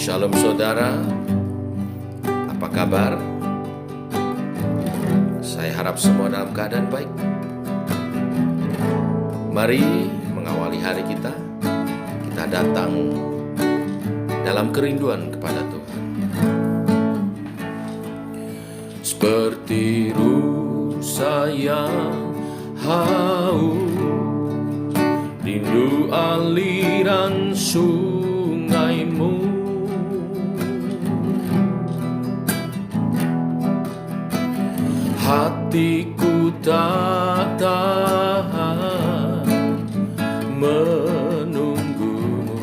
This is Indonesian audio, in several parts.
Shalom saudara, apa kabar? Saya harap semua dalam keadaan baik. Mari mengawali hari kita datang dalam kerinduan kepada Tuhan. Seperti rusa yang haus, rindu aliran sungaimu. Hatiku tak tahan menunggumu.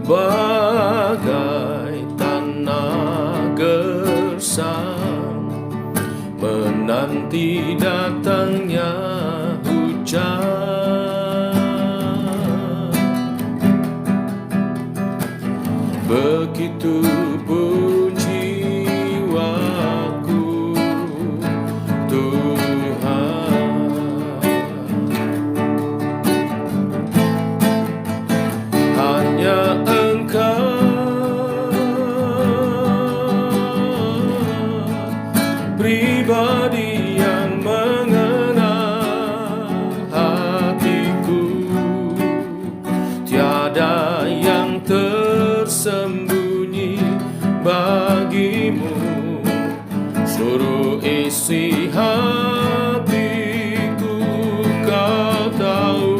Bagai tanah gersang menanti datangnya hujan. Begitu pun jiwaku, Tuhan. Hanya Engkau pribadi yang mengenal hatiku. Tiada yang tersembunyi bagimu. Seluruh isi hatiku Kau tahu,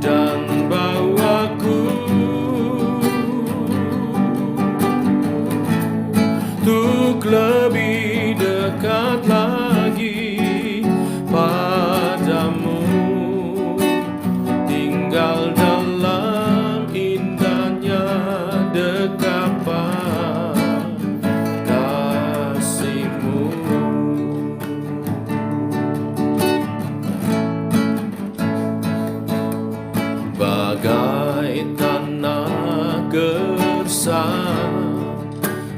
dan bawaku untuk lebih dekat lagi padamu, tinggal dalam indahnya dekapan kasih-Mu. Bagai tanah gersang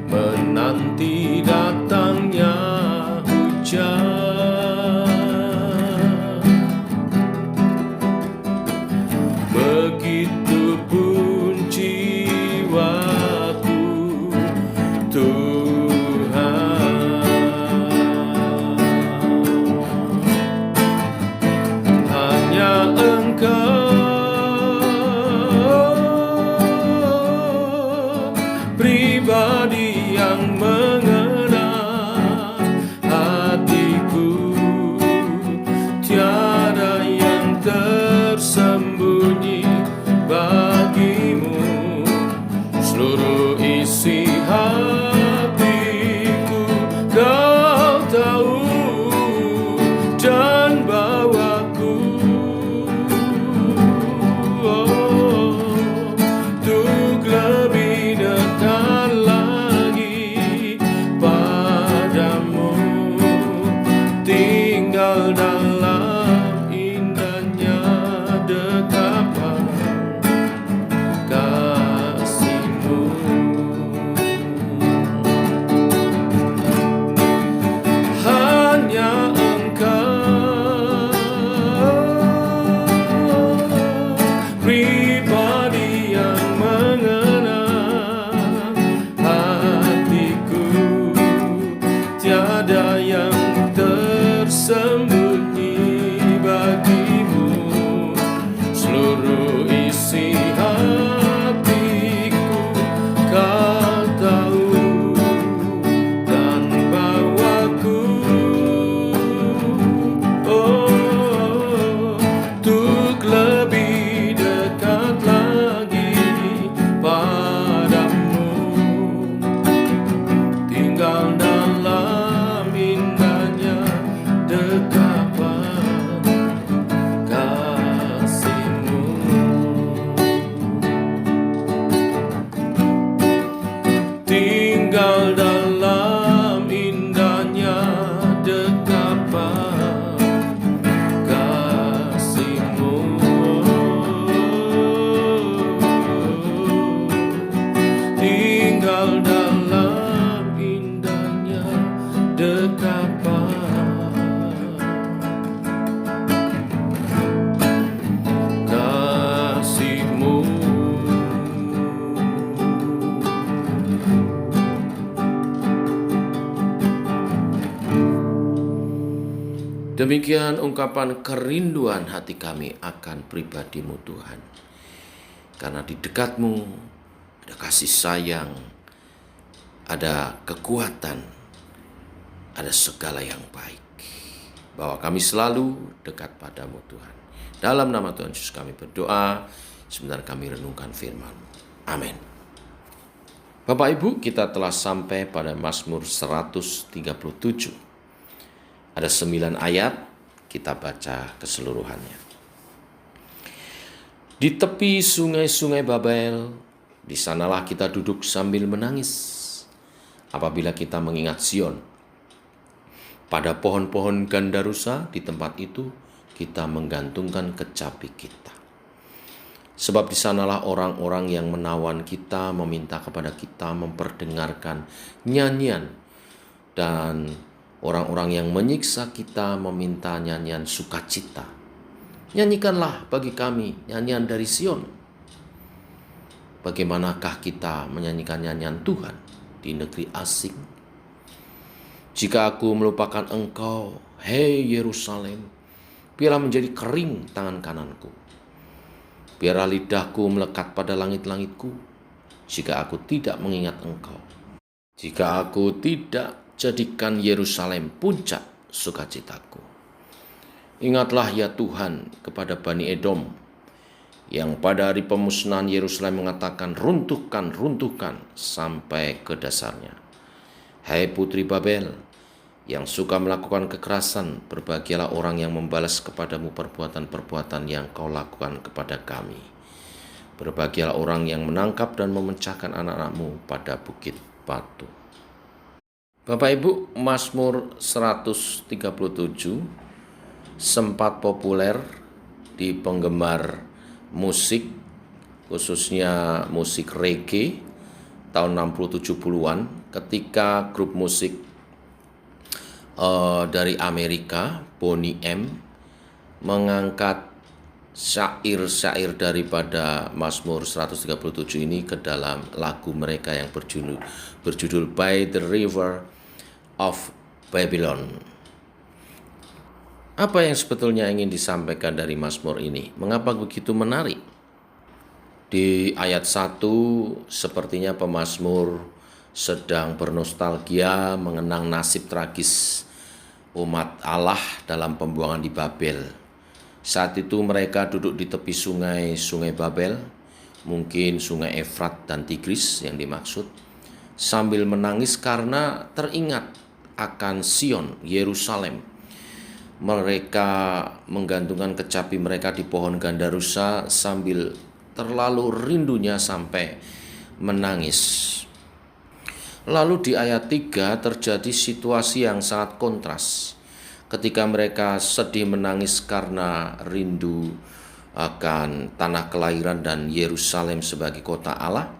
menanti datangnya hujan, begitu pun jiwaku, Tuhan. Hanya Engkau pribadi yang mengenal hatiku. Tiada yang tersembunyi bagimu. Seluruh isi hatiku Kau tahu, dan bawaku untuk lebih dekat lagi padamu, tinggal dalam indahnya dekapan kasih-Mu. Hanya Engkau pribadi yang mengenal hatiku. Tiada yang tersembunyi bagimu. Seluruh isi hatiku Kau tahu, dan bawaku untuk lebih dekat lagi padamu, tinggal dalam indahnya dekat Demikian ungkapan kerinduan hati kami akan pribadi-Mu Tuhan. Karena di dekat-Mu ada kasih sayang, ada kekuatan, ada segala yang baik. Bahwa kami selalu dekat pada-Mu Tuhan. Dalam nama Tuhan Yesus kami berdoa, sebentar kami renungkan firman-Mu. Amin. Bapak Ibu, kita telah sampai pada Mazmur 137. Ada 9 ayat, kita baca keseluruhannya. Di tepi sungai-sungai Babel, di sanalah kita duduk sambil menangis. Apabila kita mengingat Sion, pada pohon-pohon gandarusa di tempat itu kita menggantungkan kecapi kita. Sebab di sanalah orang-orang yang menawan kita meminta kepada kita memperdengarkan nyanyian, dan orang-orang yang menyiksa kita meminta nyanyian sukacita. Nyanyikanlah bagi kami nyanyian dari Sion. Bagaimanakah kita menyanyikan nyanyian Tuhan di negeri asing? Jika aku melupakan Engkau, hei Yerusalem, biarlah menjadi kering tangan kananku. Biarlah lidahku melekat pada langit-langitku, jika aku tidak mengingat Engkau. Jika aku tidak jadikan Yerusalem puncak sukacitaku. Ingatlah ya Tuhan kepada Bani Edom, yang pada hari pemusnahan Yerusalem mengatakan, runtuhkan, runtuhkan sampai ke dasarnya. Hai putri Babel, yang suka melakukan kekerasan, berbahagialah orang yang membalas kepadamu perbuatan-perbuatan yang kau lakukan kepada kami. Berbahagialah orang yang menangkap dan memecahkan anak-anakmu pada bukit batu. Bapak Ibu, Mazmur 137 sempat populer di penggemar musik, khususnya musik reggae tahun 60-70-an, ketika grup musik dari Amerika, Boney M, mengangkat syair-syair daripada Mazmur 137 ini ke dalam lagu mereka yang berjudul By the River of Babylon. Apa yang sebetulnya ingin disampaikan dari Mazmur ini? Mengapa begitu menarik? Di ayat 1 sepertinya pemazmur sedang bernostalgia mengenang nasib tragis umat Allah dalam pembuangan di Babel. Saat itu mereka duduk di tepi sungai Babel, mungkin sungai Efrat dan Tigris yang dimaksud, sambil menangis karena teringat akan Sion, Yerusalem. Mereka menggantungkan kecapi mereka di pohon gandarusa sambil terlalu rindunya sampai menangis. Lalu di ayat 3 terjadi situasi yang sangat kontras. Ketika mereka sedih menangis karena rindu akan tanah kelahiran dan Yerusalem sebagai kota Allah,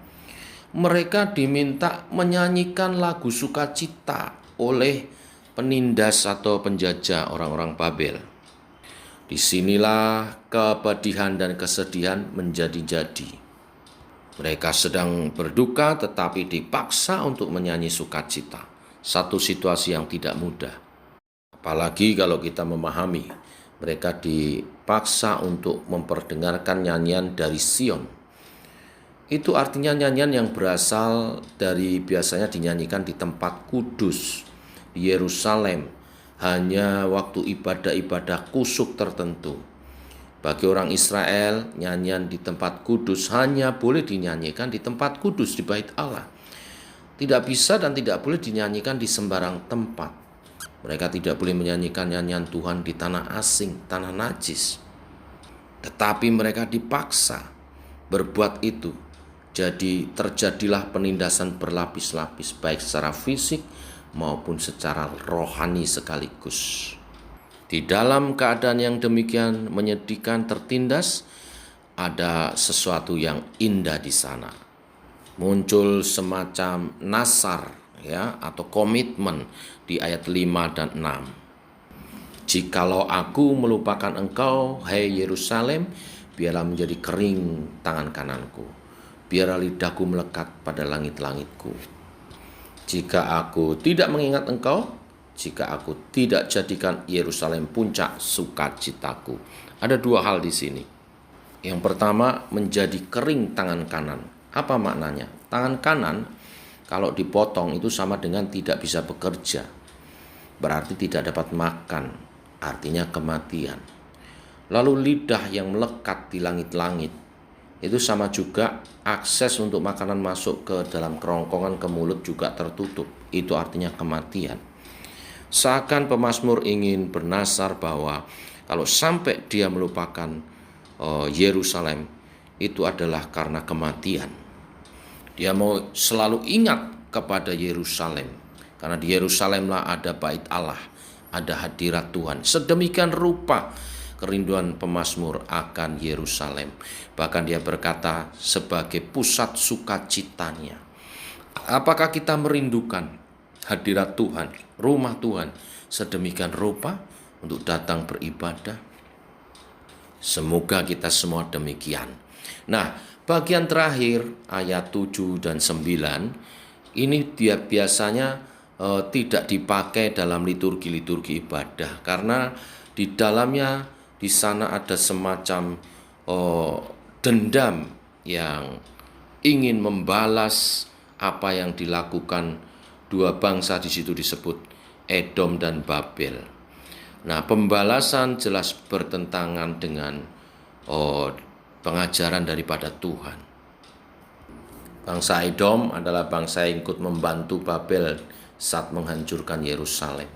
mereka diminta menyanyikan lagu sukacita oleh penindas atau penjajah orang-orang Babel. Disinilah kepedihan dan kesedihan menjadi-jadi. Mereka sedang berduka tetapi dipaksa untuk menyanyi sukacita. Satu situasi yang tidak mudah. Apalagi kalau kita memahami mereka dipaksa untuk memperdengarkan nyanyian dari Sion. Itu artinya nyanyian yang berasal dari biasanya dinyanyikan di tempat kudus di Yerusalem, hanya waktu ibadah-ibadah kusuk tertentu. Bagi orang Israel, nyanyian di tempat kudus hanya boleh dinyanyikan di tempat kudus di Bait Allah. Tidak bisa dan tidak boleh dinyanyikan di sembarang tempat. Mereka tidak boleh menyanyikan nyanyian Tuhan di tanah asing, tanah najis. Tetapi mereka dipaksa berbuat itu. Jadi terjadilah penindasan berlapis-lapis, baik secara fisik maupun secara rohani sekaligus. Di dalam keadaan yang demikian menyedihkan tertindas, ada sesuatu yang indah di sana. Muncul semacam nasar ya, atau komitmen di ayat 5 dan 6. Jikalau aku melupakan engkau, hai Yerusalem, biarlah menjadi kering tangan kananku. Biarlah lidahku melekat pada langit-langitku. Jika aku tidak mengingat engkau, jika aku tidak jadikan Yerusalem puncak sukacitaku. Ada dua hal di sini. Yang pertama, menjadi kering tangan kanan. Apa maknanya? Tangan kanan kalau dipotong itu sama dengan tidak bisa bekerja. Berarti tidak dapat makan, artinya kematian. Lalu lidah yang melekat di langit-langit, itu sama juga akses untuk makanan masuk ke dalam kerongkongan ke mulut juga tertutup. Itu artinya kematian. Seakan pemazmur ingin bernasar bahwa kalau sampai dia melupakan Yerusalem, itu adalah karena kematian. Dia mau selalu ingat kepada Yerusalem, karena di Yerusalemlah ada bait Allah, ada hadirat Tuhan. Sedemikian rupa kerinduan pemazmur akan Yerusalem. Bahkan dia berkata sebagai pusat sukacitanya. Apakah kita merindukan hadirat Tuhan, rumah Tuhan sedemikian rupa untuk datang beribadah? Semoga kita semua demikian. Nah, bagian terakhir ayat 7 dan 9 ini dia biasanya tidak dipakai dalam liturgi-liturgi ibadah, karena di dalamnya di sana ada semacam dendam yang ingin membalas apa yang dilakukan dua bangsa di situ disebut Edom dan Babel. Nah, pembalasan jelas bertentangan dengan pengajaran daripada Tuhan. Bangsa Edom adalah bangsa yang ikut membantu Babel saat menghancurkan Yerusalem.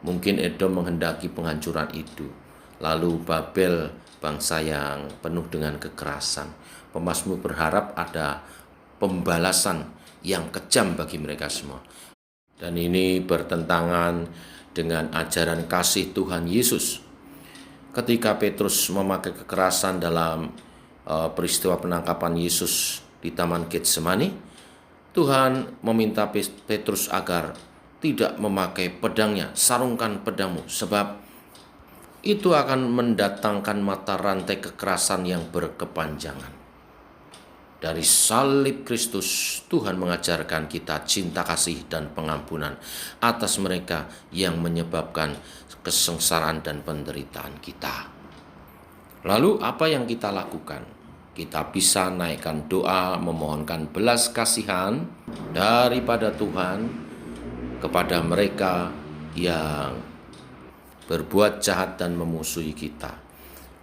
Mungkin Edom menghendaki penghancuran itu. Lalu Babel bangsa yang penuh dengan kekerasan. Pemazmur berharap ada pembalasan yang kejam bagi mereka semua. Dan ini bertentangan dengan ajaran kasih Tuhan Yesus. Ketika Petrus memakai kekerasan dalam peristiwa penangkapan Yesus di Taman Getsemani, Tuhan meminta Petrus agar tidak memakai pedangnya, sarungkan pedangmu, sebab itu akan mendatangkan mata rantai kekerasan yang berkepanjangan. Dari salib Kristus, Tuhan mengajarkan kita cinta kasih dan pengampunan atas mereka yang menyebabkan kesengsaraan dan penderitaan kita. Lalu apa yang kita lakukan? Kita bisa naikkan doa memohonkan belas kasihan daripada Tuhan kepada mereka yang berbuat jahat dan memusuhi kita.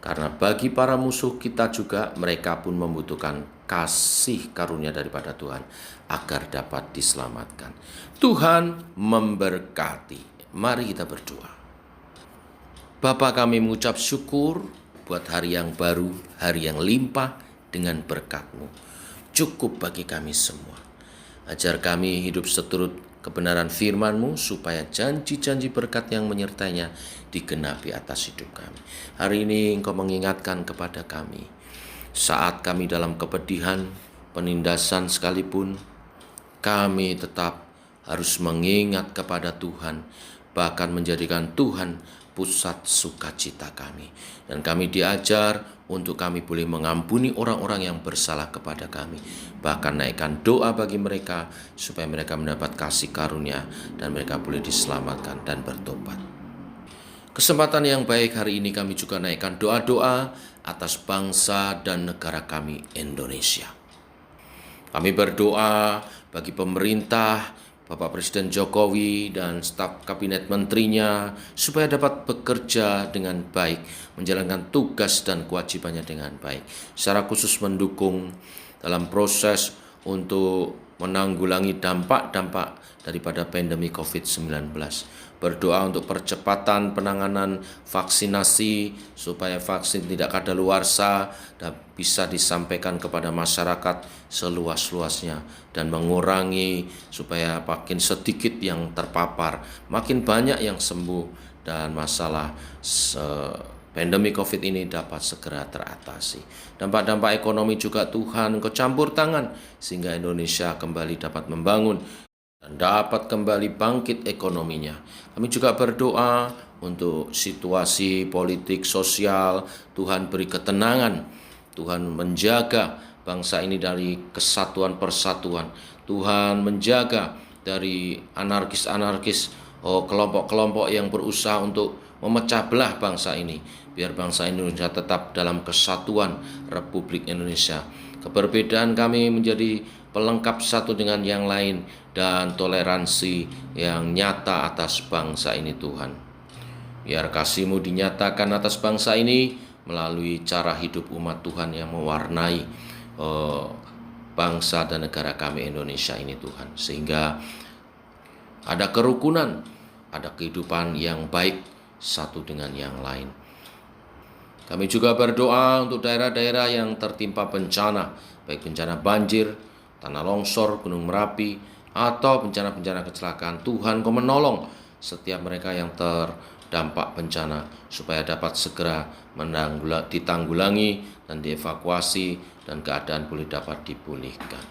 Karena bagi para musuh kita juga, mereka pun membutuhkan kasih karunia daripada Tuhan agar dapat diselamatkan. Tuhan memberkati. Mari kita berdoa. Bapa, kami mengucap syukur buat hari yang baru, hari yang limpah dengan berkat-Mu. Cukup bagi kami semua. Ajar kami hidup seturut kebenaran firman-Mu, supaya janji-janji berkat yang menyertainya digenapi atas hidup kami. Hari ini Engkau mengingatkan kepada kami, saat kami dalam kepedihan, penindasan sekalipun, kami tetap harus mengingat kepada Tuhan, bahkan menjadikan Tuhan pusat sukacita kami. Dan kami diajar untuk kami boleh mengampuni orang-orang yang bersalah kepada kami. Bahkan naikkan doa bagi mereka supaya mereka mendapat kasih karunia dan mereka boleh diselamatkan dan bertobat. Kesempatan yang baik hari ini kami juga naikkan doa-doa atas bangsa dan negara kami Indonesia. Kami berdoa bagi pemerintah, Bapak Presiden Jokowi dan staf kabinet menterinya supaya dapat bekerja dengan baik, menjalankan tugas dan kewajibannya dengan baik. Secara khusus mendukung dalam proses untuk menanggulangi dampak-dampak daripada pandemi COVID-19. Berdoa untuk percepatan penanganan vaksinasi supaya vaksin tidak kadaluarsa dan bisa disampaikan kepada masyarakat seluas-luasnya dan mengurangi supaya makin sedikit yang terpapar, makin banyak yang sembuh dan masalah pandemi COVID ini dapat segera teratasi. Dampak-dampak ekonomi juga Tuhan Engkau campur tangan sehingga Indonesia kembali dapat membangun dan dapat kembali bangkit ekonominya. Kami juga berdoa untuk situasi politik sosial, Tuhan beri ketenangan, Tuhan menjaga bangsa ini dari kesatuan persatuan, Tuhan menjaga dari anarkis-anarkis kelompok-kelompok yang berusaha untuk memecah belah bangsa ini, biar bangsa Indonesia tetap dalam kesatuan Republik Indonesia. Keberbedaan kami menjadi pelengkap satu dengan yang lain, dan toleransi yang nyata atas bangsa ini Tuhan. Biar kasih-Mu dinyatakan atas bangsa ini melalui cara hidup umat Tuhan yang mewarnai bangsa dan negara kami Indonesia ini Tuhan. Sehingga ada kerukunan, ada kehidupan yang baik satu dengan yang lain. Kami juga berdoa untuk daerah-daerah yang tertimpa bencana, baik bencana banjir, tanah longsor, gunung Merapi, atau bencana-bencana kecelakaan. Tuhan, Kau menolong setiap mereka yang terdampak bencana, supaya dapat segera ditanggulangi dan dievakuasi, dan keadaan boleh dapat dipulihkan.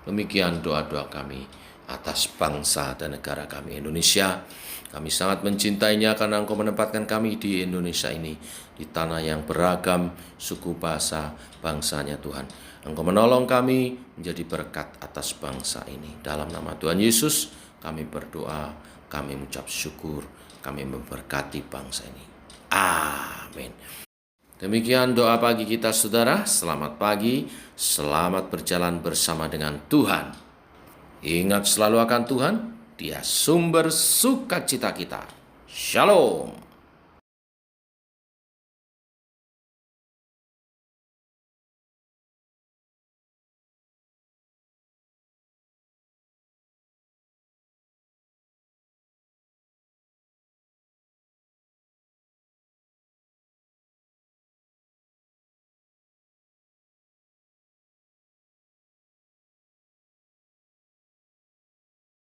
Demikian doa-doa kami atas bangsa dan negara kami Indonesia. Kami sangat mencintainya karena Engkau menempatkan kami di Indonesia ini, di tanah yang beragam suku bahasa bangsanya Tuhan. Engkau menolong kami menjadi berkat atas bangsa ini. Dalam nama Tuhan Yesus kami berdoa, kami mengucap syukur, kami memberkati bangsa ini. Amin. Demikian doa pagi kita saudara. Selamat pagi, selamat berjalan bersama dengan Tuhan. Ingat selalu akan Tuhan, Dia sumber sukacita kita. Shalom.